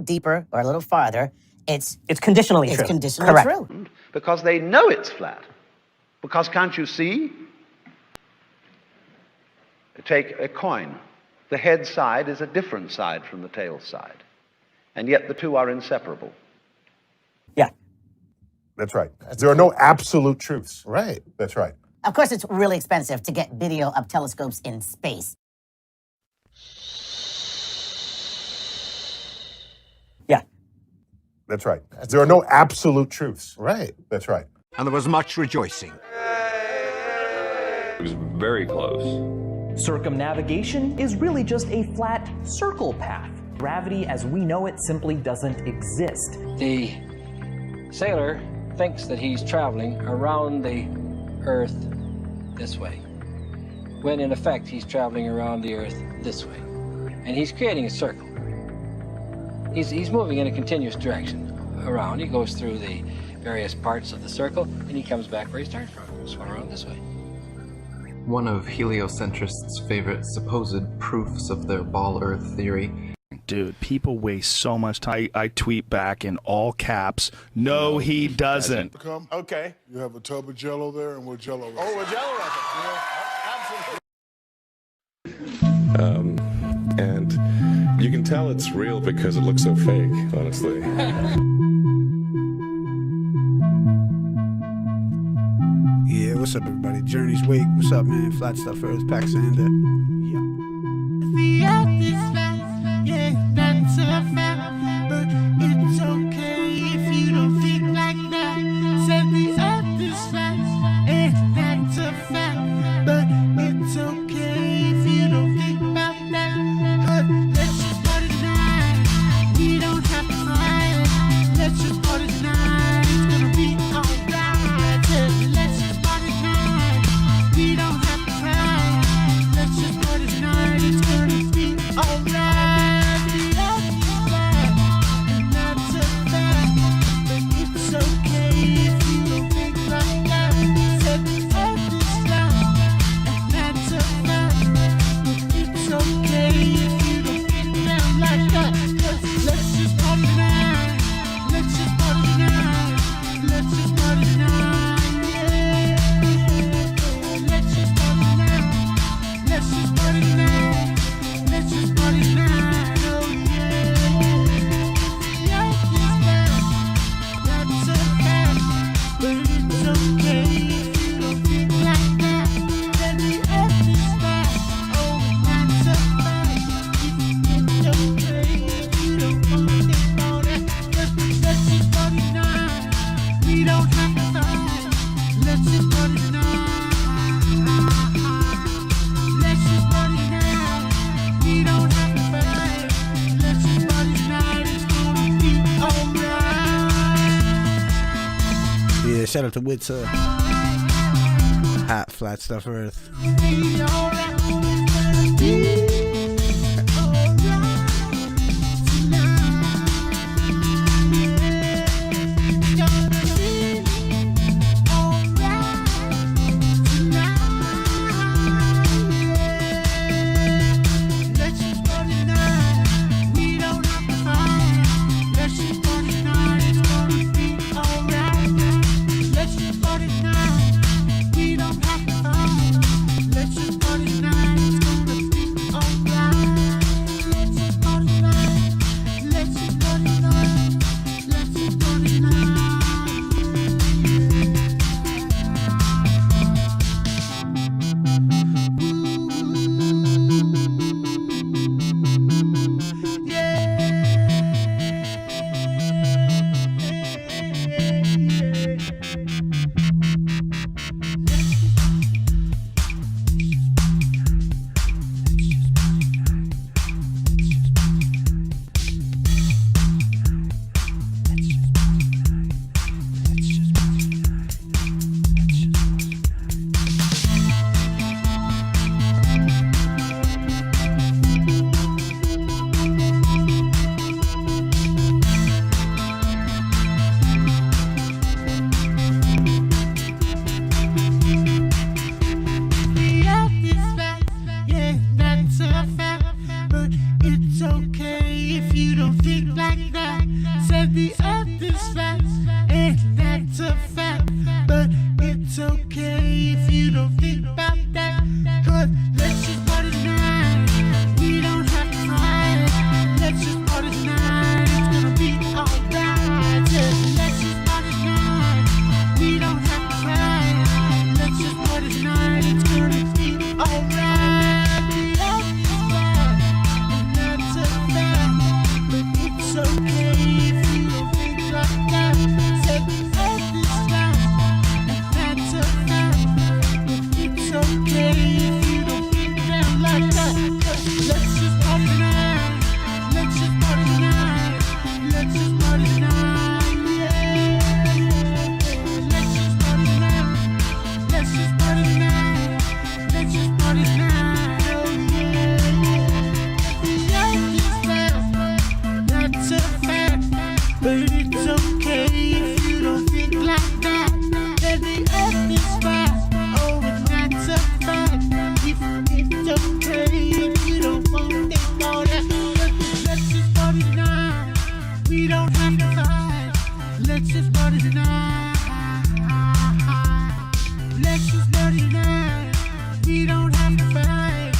Deeper or a little farther, it's conditionally true. It's conditionally Correct. true. Because they know it's flat. Because can't you see? Take a coin. The head side is a different side from the tail side. And yet the two are inseparable. Yeah. That's right. There are no absolute truths. Right. That's right. Of course, it's really expensive to get video of telescopes in space. Yeah. That's right. There are no absolute truths. Right. That's right. And there was much rejoicing. It was very close. Circumnavigation is really just a flat circle path. Gravity as we know it simply doesn't exist. The sailor thinks that he's traveling around the Earth this way, when in effect he's traveling around the Earth this way. And he's creating a circle. He's moving in a continuous direction around. He goes through the various parts of the circle, and he comes back where he started from. Swim around this way. One of heliocentrists' favorite supposed proofs of their ball Earth theory. Dude, people waste so much time. I tweet back in all caps, no, he doesn't. Okay. You have a tub of Jell-O there, and we're Jell-O. Oh, we're Jell-O. And you can tell it's real because it looks so fake, honestly. Yeah, what's up, everybody? Journey's Wake. What's up, man? Flat Stuff Earth, Paxander. The earth is flat, yeah, that's a fact. But it's okay if you don't think like that. Said the earth is flat, and that's a fact. But it's okay if you don't think about that. But let's just party tonight. We don't have to fight. Let's just party tonight. It's gonna be alright. Let's just party tonight. We don't have to fight. Let's just party tonight. It's gonna be alright. The earth is flat, and that's a fact. But it's okay if you don't think like that. Said the earth is flat, and that's a fact. But it's okay if you don't think down like that. 'Cause let's just party tonight. Let's just party tonight. Let's just party tonight. Yeah. Let's just party tonight. Let's just party tonight. Let's just party tonight. Oh yeah. The earth is flat. That's a fact. But it's okay if you don't think like that. Then the earth is flat. Oh, that's a fact. It's okay if you don't think about it. Let's just party tonight. We don't have to fight. Let's just party tonight. Let's just party tonight. We don't have to fight. Let's just party tonight. It's gonna be alright. Yeah, shout out to Witzer. Hot Flat Stuff Earth. Be alright. Be alright tonight. It's gonna be alright tonight. Let's just party tonight. We don't have to fight. Let's just party tonight. It's gonna be alright. Let's just party tonight. We don't have to fight. Let's just party tonight. Let's just party tonight. Let's just party tonight. We don't have to fight.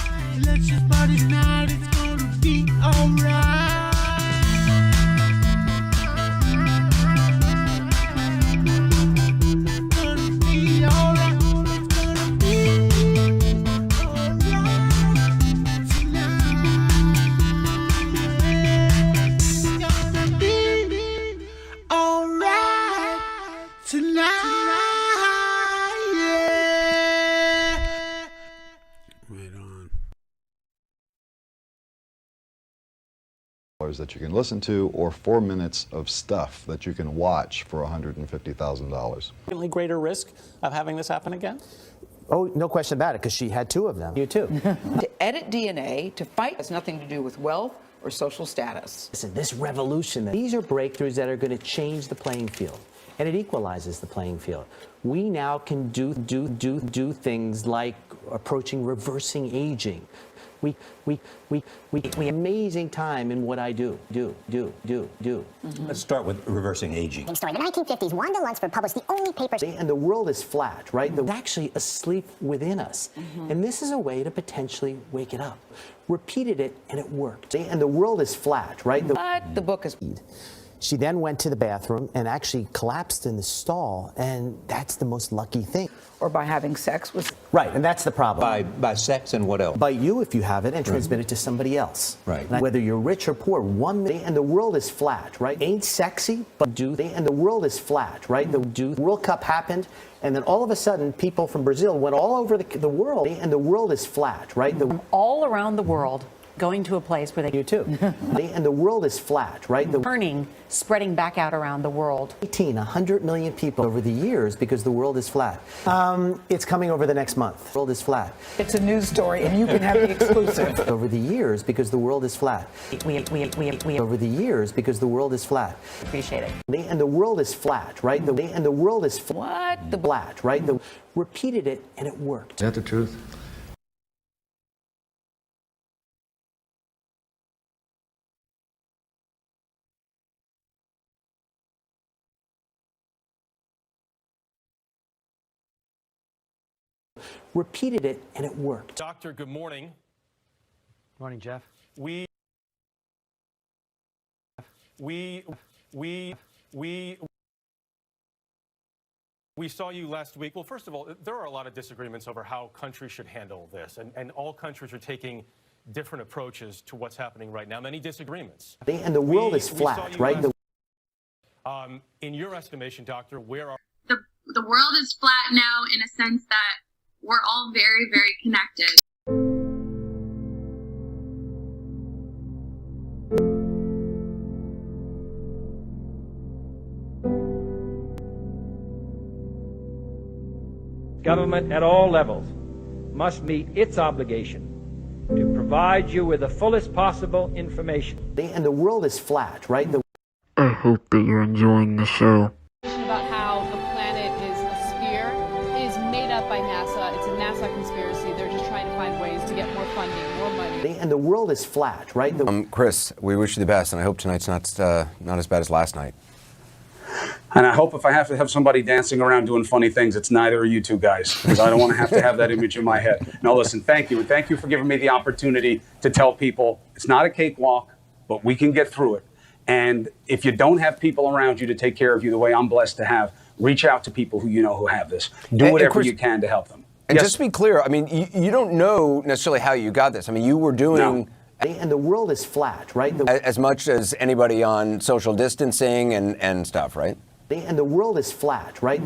Let's just party tonight. It's gonna be alright. That you can listen to, or 4 minutes of stuff that you can watch for $150,000. Greater risk of having this happen again? Oh, no question about it, because she had 2 of them. You too. To edit DNA, to fight, has nothing to do with wealth or social status. Listen, this revolution, these are breakthroughs that are going to change the playing field, and it equalizes the playing field. We now can do things like approaching reversing aging. We amazing time in what I do. Let's start with reversing aging. In the 1950s, Wanda Lunsford published the only paper. And the world is flat, right? It's actually asleep within us. And this is a way to potentially wake it up. Repeated it, and it worked. And the world is flat, right? But the book is... She then went to the bathroom and actually collapsed in the stall, and that's the most lucky thing. Or by having sex with... Right, and that's the problem. By sex and what else? By you if you have it and transmit it to somebody else. Right. Whether you're rich or poor, and the world is flat, right? Ain't sexy, but and the world is flat, right? The World Cup happened, and then all of a sudden, people from Brazil went all over the world, and the world is flat, right? All around the world, going to a place where they... You too. And the world is flat, right? Turning, spreading back out around the world. 100 million people over the years because the world is flat. It's coming over the next month. The world is flat. It's a news story, and you can have the exclusive. Over the years because the world is flat. Over the years because the world is flat. Appreciate it. And the world is flat, right? And the world is what? The flat, right? Repeated it, and it worked. Is that the truth? Repeated it, and it worked. Doctor, good morning. Morning, Jeff. We saw you last week. Well, first of all, there are a lot of disagreements over how countries should handle this, and all countries are taking different approaches to what's happening right now. Many disagreements. And the world is flat, right? In your estimation, Doctor, where are... The world is flat now in a sense that we're all very, very connected. Government at all levels must meet its obligation to provide you with the fullest possible information. And the world is flat, right? I hope that you're enjoying the show. About how the planet is a sphere is made up by NASA. It's a NASA conspiracy. They're just trying to find ways to get more funding, more money. And the world is flat, right? Chris, we wish you the best, and I hope tonight's not as bad as last night. And I hope if I have to have somebody dancing around doing funny things, it's neither of you two guys, because I don't want to have that image in my head. No, listen, thank you. And thank you for giving me the opportunity to tell people it's not a cakewalk, but we can get through it. And if you don't have people around you to take care of you the way I'm blessed to have, reach out to people who you know who have this. Do whatever you can to help them. And just to be clear, I mean, you don't know necessarily how you got this. I mean, you were doing... No. And the world is flat, right? As much as anybody on social distancing and stuff, right? And the world is flat, right?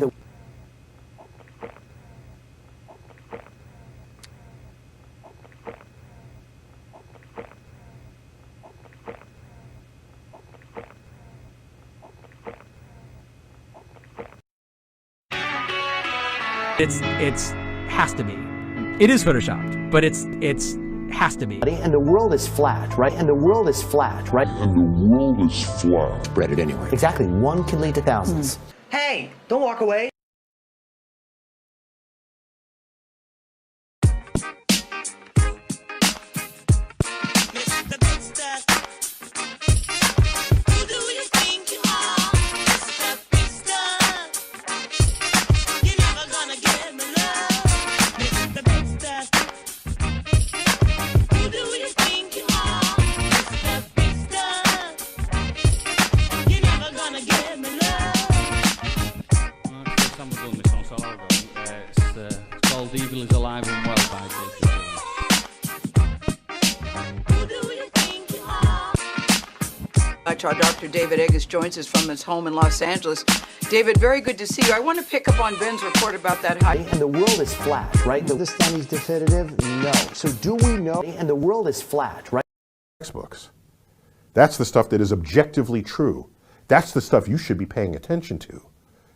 It's has to be. It is photoshopped, but it's has to be. And the world is flat, right? And the world is flat, right? And the world is flat. Spread it anyway. Exactly. One can lead to thousands. Hey, don't walk away. much. Our Dr. David Eggers joins us from his home in Los Angeles. David, very good to see you. I want to pick up on Ben's report about that high. And the world is flat, right? This study's definitive? No. So do we know? And the world is flat, right? Textbooks. That's the stuff that is objectively true. That's the stuff you should be paying attention to.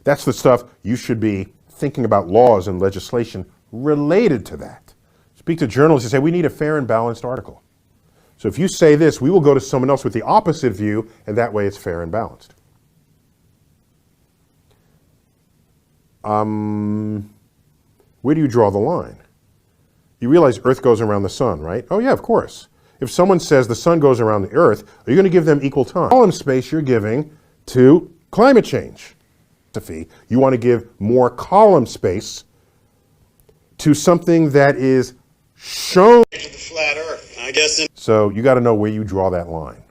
That's the stuff you should be thinking about laws and legislation related to that. Speak to journalists and say, we need a fair and balanced article. So if you say this, we will go to someone else with the opposite view, and that way it's fair and balanced. Where do you draw the line? You realize Earth goes around the sun, right? Oh yeah, of course. If someone says the sun goes around the Earth, are you going to give them equal time? Column space you're giving to climate change. You want to give more column space to something that is shown. The flat Earth, I guess. So you got to know where you draw that line.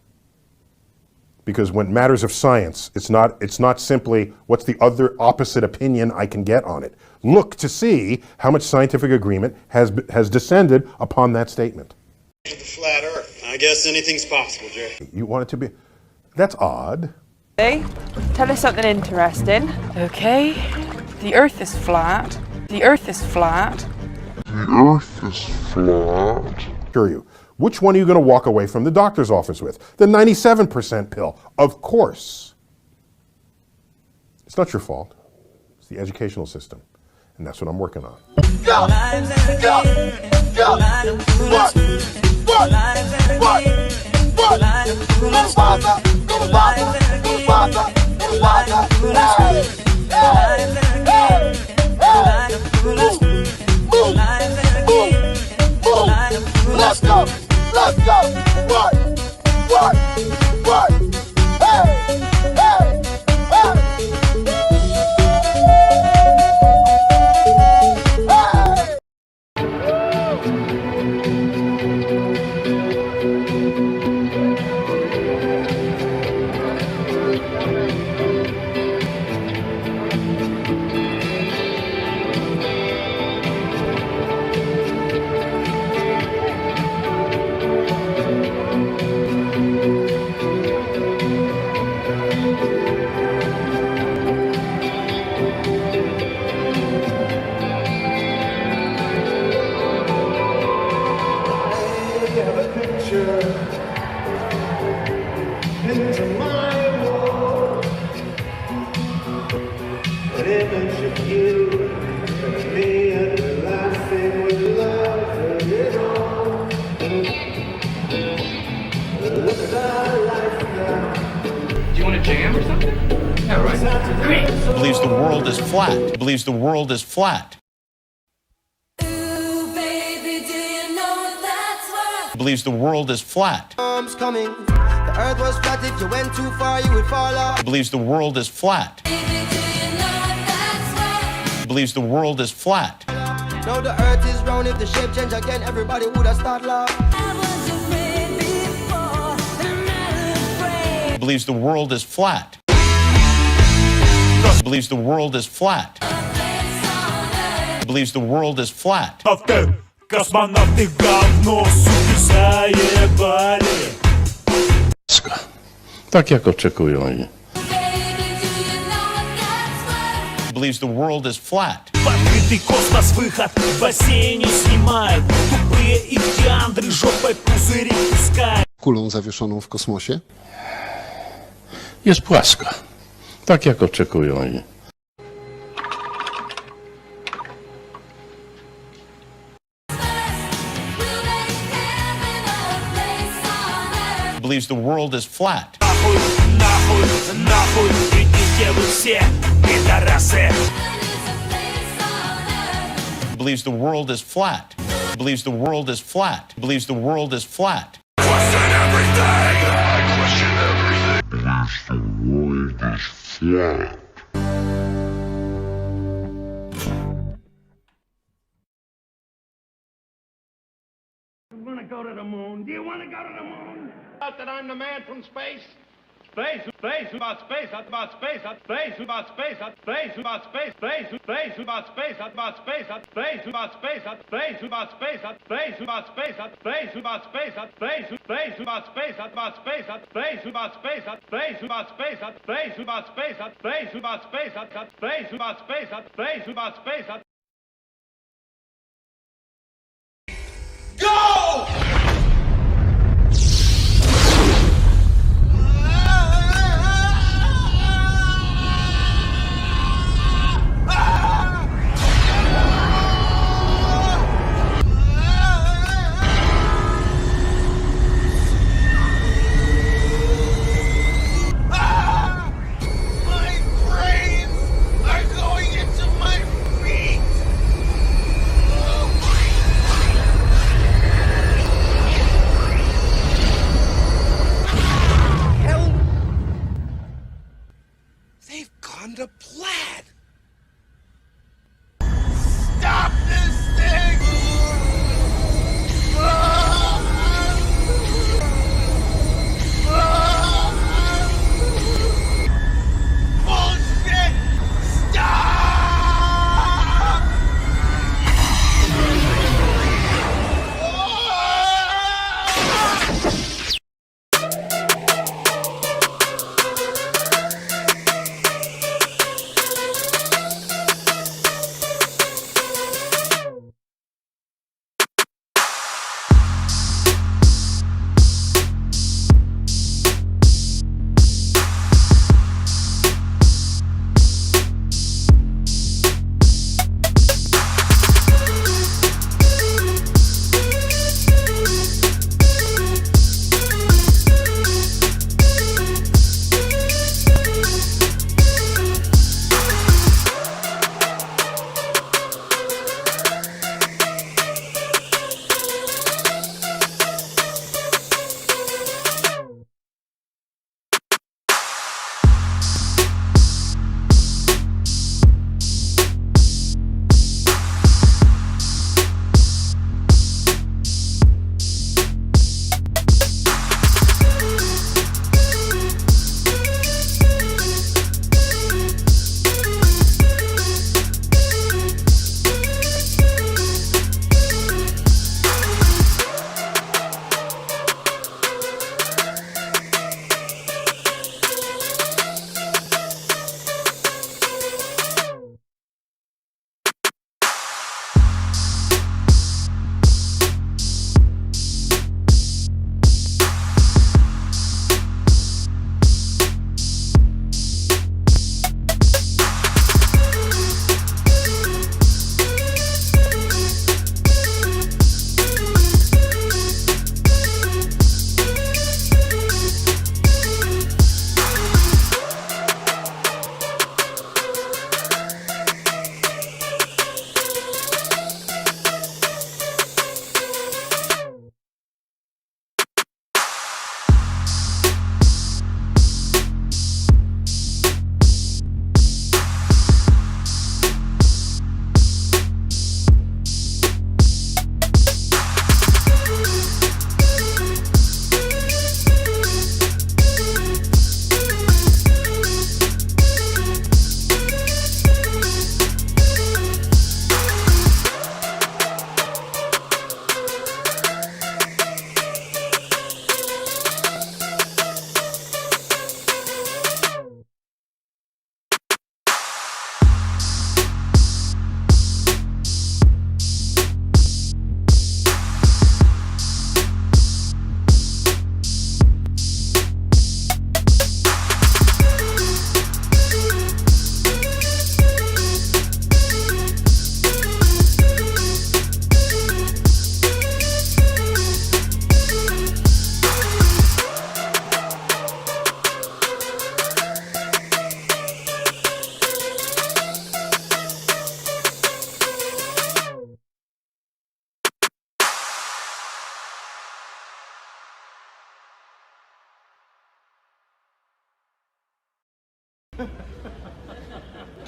Because when matters of science, it's not simply what's the other opposite opinion I can get on it. Look to see how much scientific agreement has descended upon that statement. The flat Earth, I guess anything's possible, Jerry. You want it to be, that's odd. Hey, tell us something interesting. Okay, the Earth is flat. The Earth is flat. The Earth is flat. Sure you. Which one are you going to walk away from the doctor's office with? The 97% pill. Of course. It's not your fault. It's the educational system. And that's what I'm working on. Go! Go! Go! What? What? What? What? Let's go! Let's go! What? What? What? Hey! Hey! Into my world, an image of you and me, and the last thing was love and it all. Look at our life now. Do you want to jam or something? Yeah, right. Great. Believes the world is flat. Believes the world is flat. Believes the world is flat. Storms coming. The earth was flat. If you went too far, you would fall off. Believes the world is flat. Believes the world is flat. Now the earth is round. If the shape change again, everybody would have started laughing. Believes the world is flat. Believes the world is flat. Believes the world is flat. Космонавты говно, суки, заебали. Tak jak oczekują. Believes the world is flat. Покрытый космос, выход в бассейне снимает. Тупые ихтиандры жопой пузыри пускают. Kulą zawieszoną w kosmosie? Jest płaska. Tak jak oczekują. Believes the world is flat. Нахуй, нахуй, нахуй, идите вы все, пидорасы. Believes the world is flat. Believes the world is flat. Believes the world is flat. Question everything. I question everything. Believes the world is flat. You want to go to the moon? Do you want to go to the moon? Out that I'm the man from space? space, space, about space, about space, space, about space, space, about space, space, space, about space, about space, space, about space, space, about space, space, about space, space, about space, space, space, about space, about space, space, about space, space, about space, space, about space, space, about space, space, about space, space, about space. Go! The plaid! Stop this thing! Bullshit! Stop!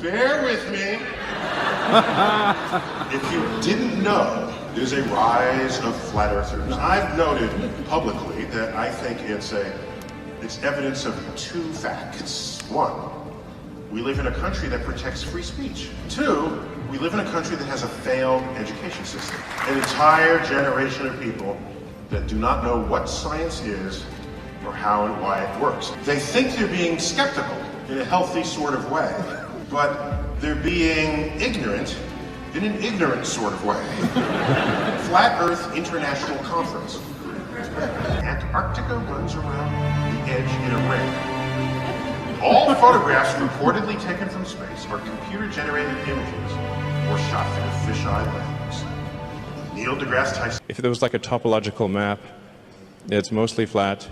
Bear with me. If you didn't know, there's a rise of flat earthers. I've noted publicly that I think it's a It's evidence of two facts. One, we live in a country that protects free speech. Two, we live in a country that has a failed education system. An entire generation of people that do not know what science is or how and why it works. They think they're being skeptical in a healthy sort of way, but they're being ignorant in an ignorant sort of way. Flat Earth International Conference. Antarctica runs around the edge in a ring. All photographs reportedly taken from space are computer-generated images or shot through a fisheye lens. Neil deGrasse Tyson. If there was like a topological map, it's mostly flat.